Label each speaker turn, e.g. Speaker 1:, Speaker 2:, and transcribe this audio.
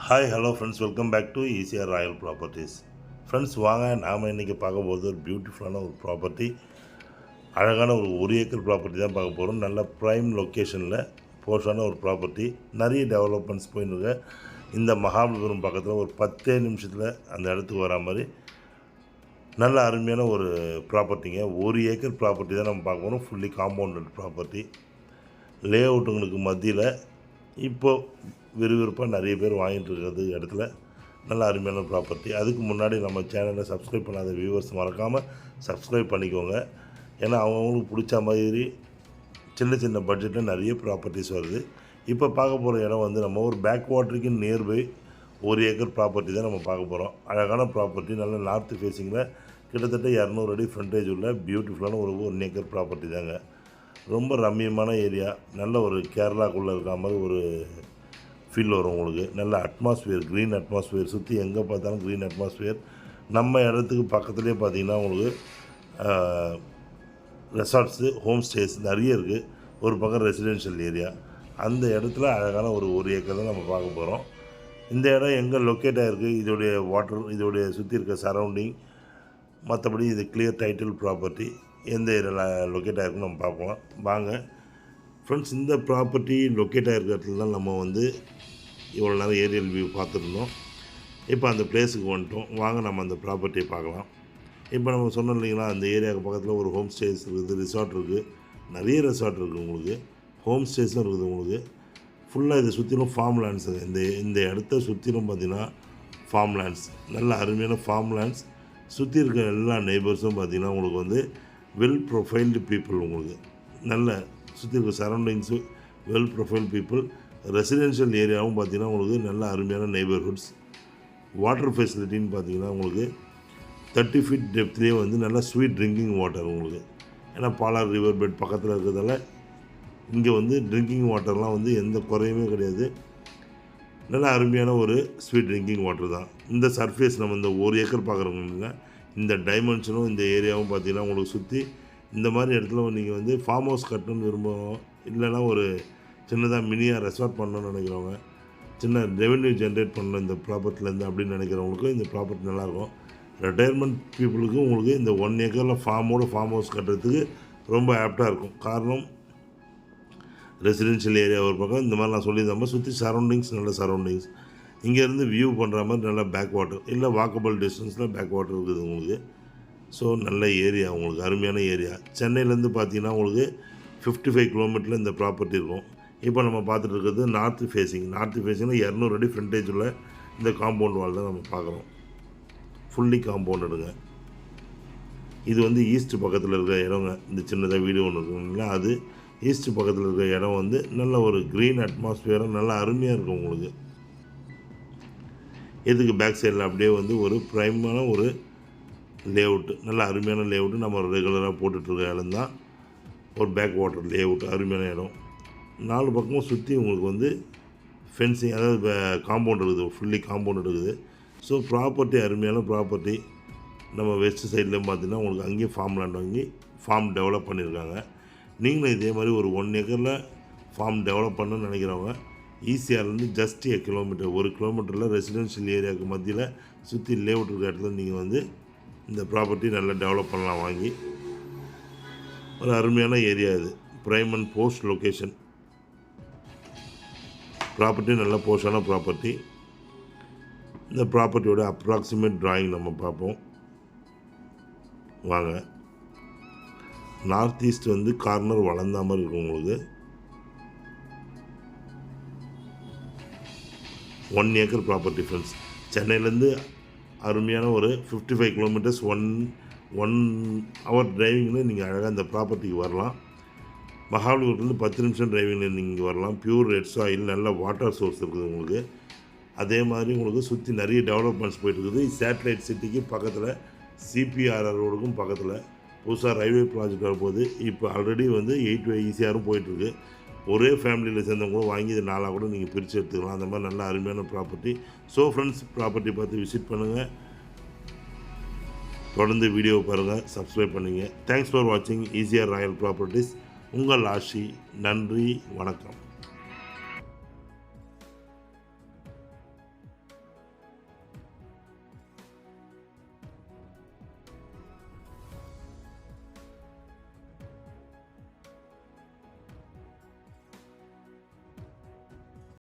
Speaker 1: Hi hello friends, welcome back to ECR royal properties. Friends வாங்க, நாம் இன்றைக்கி பார்க்க போகிறது ஒரு பியூட்டிஃபுல்லான ஒரு ப்ராப்பர்ட்டி. அழகான ஒரு ஏக்கர் ப்ராப்பர்ட்டி தான் பார்க்க போகிறோம். நல்ல ப்ரைம் லொக்கேஷனில் போர்ஷான ஒரு ப்ராப்பர்ட்டி. நிறைய டெவலப்மெண்ட்ஸ் போயின்னு இந்த மகாபலிபுரம் பக்கத்தில் ஒரு 10 நிமிஷத்தில் அந்த இடத்துக்கு வரா மாதிரி நல்ல அருமையான ஒரு ப்ராப்பர்ட்டிங்க. 1 ஏக்கர் ப்ராப்பர்ட்டி தான் நம்ம பார்க்க போகிறோம். Fully compounded property. லே அவுட்டுங்களுக்கு மத்தியில் இப்போது விறுவிறுப்பாக நிறைய பேர் வாங்கிட்டு இருக்கிறது இடத்துல நல்ல அருமையான ப்ராப்பர்ட்டி. அதுக்கு முன்னாடி நம்ம சேனலை சப்ஸ்கிரைப் பண்ணாத வியூவர்ஸ் மறக்காமல் சப்ஸ்கிரைப் பண்ணிக்கோங்க. ஏன்னா அவங்களுக்கு பிடிச்ச மாதிரி சின்ன சின்ன பட்ஜெட்டில் நிறைய ப்ராப்பர்ட்டிஸ் வருது. இப்போ பார்க்க போகிற இடம் வந்து நம்ம ஒரு பேக் வாட்டருக்கு நியர்பை 1 ஏக்கர் ப்ராப்பர்ட்டி தான் நம்ம பார்க்க போகிறோம். அழகான ப்ராப்பர்ட்டி, நல்ல நார்த் ஃபேஸிங்கில் கிட்டத்தட்ட 200 அடி ஃப்ரண்டேஜ் உள்ள பியூட்டிஃபுல்லான ஒரு 1 ஏக்கர் ப்ராப்பர்ட்டி தாங்க. ரொம்ப ரம்மியமான ஏரியா. நல்ல ஒரு கேரளாக்குள்ளே இருக்கிற மாதிரி ஒரு ஃபீல் வரும் உங்களுக்கு. நல்ல அட்மாஸ்ஃபியர், க்ரீன் அட்மாஸ்ஃபியர், சுற்றி எங்கே பார்த்தாலும் க்ரீன் அட்மாஸ்ஃபியர். நம்ம இடத்துக்கு பக்கத்துலேயே பார்த்திங்கன்னா உங்களுக்கு ரெசார்ட்ஸு, ஹோம் ஸ்டேஸ் நிறைய இருக்குது. ஒரு பக்கம் ரெசிடென்ஷியல் ஏரியா. அந்த இடத்துல அழகான ஒரு ஏக்கர் தான் நம்ம பார்க்க போகிறோம். இந்த இடம் எங்கே லொக்கேட் ஆகிருக்கு, இதோடைய வாட்டர், இதோடைய சுற்றி இருக்க சரௌண்டிங், மற்றபடி இது கிளியர் டைட்டில் ப்ராப்பர்ட்டி எந்த ஏரியாவில் லொக்கேட் ஆகிருக்குன்னு நம்ம பார்க்கலாம். வாங்க ஃப்ரெண்ட்ஸ், இந்த ப்ராப்பர்ட்டி லொக்கேட் ஆகிருக்க இடத்துல தான் நம்ம வந்து இவ்வளோ நேரம் ஏரியல் வியூ பார்த்துருந்தோம். இப்போ அந்த பிளேஸுக்கு வந்துட்டோம். வாங்க நம்ம அந்த ப்ராப்பர்ட்டியை பார்க்கலாம். இப்போ நம்ம சொன்னோம் இல்லைங்களா, அந்த ஏரியாவுக்கு பக்கத்தில் ஒரு ஹோம் ஸ்டேஸ் இருக்குது, ரிசார்ட் இருக்குது, நிறைய ரெசார்ட் இருக்குது உங்களுக்கு, ஹோம் ஸ்டேஸும் இருக்குது உங்களுக்கு. ஃபுல்லாக இதை சுற்றிலும் ஃபார்ம் லேண்ட்ஸுங்க. இந்த இடத்த சுற்றிலும் பார்த்திங்கன்னா ஃபார்ம் லேண்ட்ஸ், நல்ல அருமையான ஃபார்ம் லேண்ட்ஸ். சுற்றி இருக்க எல்லா நெய்பர்ஸும் பார்த்திங்கன்னா உங்களுக்கு வந்து வெல் ப்ரொஃபைல்டு பீப்புள். உங்களுக்கு நல்ல சுற்றி இருக்க surroundings well profile people. Residential ஏரியாவும் பார்த்திங்கன்னா உங்களுக்கு நல்ல அருமையான நெய்பர்ஹுட்ஸ். வாட்டர் ஃபெசிலிட்டின்னு பார்த்திங்கன்னா உங்களுக்கு 30 ஃபீட் டெப்த்லேயே வந்து நல்லா ஸ்வீட் ட்ரிங்கிங் வாட்டர் உங்களுக்கு. ஏன்னா பாலார் ரிவர் பெட் பக்கத்தில் இருக்கிறதால இங்கே வந்து ட்ரிங்கிங் வாட்டர்லாம் வந்து எந்த குறையுமே கிடையாது. நல்ல அருமையான ஒரு ஸ்வீட் ட்ரிங்கிங் வாட்டர் தான். இந்த சர்ஃபேஸ் நம்ம இந்த 1 ஏக்கர் பார்க்குறவங்க இந்த டைமென்ஷனும் இந்த ஏரியாவும் பார்த்திங்கன்னா உங்களுக்கு சுற்றி இந்த மாதிரி இடத்துல நீங்கள் வந்து ஃபார்ம் ஹவுஸ் கட்டணும்னு விரும்புவோம், இல்லைனா ஒரு சின்னதாக மினியாக ரெசார்ட் பண்ணணும்னு நினைக்கிறவங்க, சின்ன ரெவென்யூ ஜென்ரேட் பண்ணணும் இந்த ப்ராப்பர்ட்டிலேருந்து அப்படின்னு நினைக்கிறவங்களுக்கு இந்த ப்ராப்பர்ட்டி நல்லாயிருக்கும். ரிட்டையர்மெண்ட் பீப்புளுக்கு உங்களுக்கு இந்த 1 ஏக்கரில் ஃபார்ம் ஹவுஸ் கட்டுறதுக்கு ரொம்ப ஆப்டாக இருக்கும். காரணம் ரெசிடென்ஷியல் ஏரியா ஒரு பக்கம், இந்த மாதிரி நான் சொல்லியிருந்தேன், சுற்றி சரௌண்டிங்ஸ், நல்ல சரௌண்டிங்ஸ். இங்கேருந்து வியூ பண்ணுற மாதிரி நல்ல பேக் வாட்டர், இல்லை வாக்கபிள் டிஸ்டன்ஸில் பேக் வாட்டர் இருக்குது உங்களுக்கு. ஸோ நல்ல ஏரியா உங்களுக்கு, அருமையான ஏரியா. சென்னையிலேருந்து பார்த்தீங்கன்னா உங்களுக்கு 55 கிலோமீட்டரில் இந்த ப்ராப்பர்ட்டி இருக்கும். இப்போ நம்ம பார்த்துட்டு இருக்கிறது நார்த் ஃபேஸிங்கில் 200 அடி ஃப்ரண்டேஜ் உள்ள இந்த காம்பவுண்ட் வால் தான் நம்ம பார்க்குறோம். ஃபுல்லி காம்பவுண்டுங்க. இது வந்து ஈஸ்ட் பக்கத்தில் இருக்கிற இடங்க. இந்த சின்னதாக வீடியோ ஒன்று இருக்குங்களா, அது ஈஸ்ட் பக்கத்தில் இருக்கிற இடம் வந்து நல்ல ஒரு க்ரீன் அட்மாஸ்ஃபியராக நல்லா அருமையாக இருக்கும் உங்களுக்கு. இதுக்கு பேக் சைடில் அப்படியே வந்து ஒரு ப்ரைமான ஒரு லேஅவுட்டு, நல்ல அருமையான லேஅவுட்டு. நம்ம ரெகுலராக போட்டுட்ருக்க இடம் தான் ஒரு பேக் வாட்டர் லேஅவுட், அருமையான இடம். 4 பக்கமும் சுற்றி உங்களுக்கு வந்து ஃபென்சிங், அதாவது காம்பவுண்ட் இருக்குது, ஃபுல்லி காம்பவுண்ட் இருக்குது. ஸோ ப்ராப்பர்ட்டி அருமையான ப்ராப்பர்ட்டி. நம்ம வெஸ்ட் சைட்லேயும் பார்த்தீங்கன்னா உங்களுக்கு அங்கேயும் ஃபார்ம் லேண்ட் வாங்கி ஃபார்ம் டெவலப் பண்ணியிருக்காங்க. நீங்களும் இதே மாதிரி ஒரு 1 ஏக்கரில் ஃபார்ம் டெவலப் பண்ணணும்னு நினைக்கிறவங்க ஈசிஆர்லேருந்து ஜஸ்ட் 1 கிலோமீட்டர், 1 கிலோமீட்டரில் ரெசிடென்ஷியல் ஏரியாவுக்கு மத்தியில் சுற்றி லேஅவுட் இருக்கிற இடத்துல நீங்கள் வந்து இந்த ப்ராப்பர்ட்டி நல்லா டெவலப் பண்ணலாம் வாங்கி. ஒரு அருமையான ஏரியா இது, prime and post location. Property நல்ல போஸ்டான ப்ராப்பர்ட்டி. இந்த ப்ராப்பர்ட்டியோட அப்ராக்சிமேட் டிராயிங் நம்ம பார்ப்போம் வாங்க. நார்த் ஈஸ்ட் வந்து கார்னர் வளர்ந்த மாதிரி இருக்கும் உங்களுக்கு. 1 ஏக்கர் ப்ராப்பர்ட்டி ஃப்ரெண்ட்ஸ். சென்னையிலேருந்து அருமையான ஒரு 55 கிலோமீட்டர்ஸ், ஒன் ஹவர் டிரைவிங்கில் நீங்கள் அழகாக இந்த ப்ராப்பர்ட்டிக்கு வரலாம். மகாபலிபுரத்துலேருந்து 10 நிமிஷம் டிரைவிங்கில் நீங்கள் வரலாம். பியூர் ரெட் சாயில், நல்ல வாட்டர் சோர்ஸ் இருக்குது உங்களுக்கு. அதே மாதிரி உங்களுக்கு சுற்றி நிறைய டெவலப்மெண்ட்ஸ் போயிட்டுருக்குது. சேட்டலைட் சிட்டிக்கு பக்கத்தில், சிபிஆர்ஆர் ரோடுக்கும் பக்கத்தில் புதுசாக ரயில்வே ப்ராஜெக்ட் வரப்போகுது. இப்போ ஆல்ரெடி வந்து 8 ஈஸியாரும் போயிட்டுருக்கு. ஒரே ஃபேமிலியில் சேர்ந்தவங்க வாங்கி இது 4 கூட நீங்கள் பிரித்து எடுத்துக்கலாம். அந்த மாதிரி நல்ல அருமையான ப்ராப்பர்ட்டி. ஸோ ஃப்ரெண்ட்ஸ், ப்ராப்பர்ட்டி பார்த்து விசிட் பண்ணுங்கள். தொடர்ந்து வீடியோ பாருங்கள், சப்ஸ்கிரைப் பண்ணுங்கள். தேங்க்ஸ் ஃபார் வாட்சிங் ஈசிஆர் ராயல் ப்ராப்பர்ட்டிஸ். உங்கள் ஆஷி. நன்றி, வணக்கம்.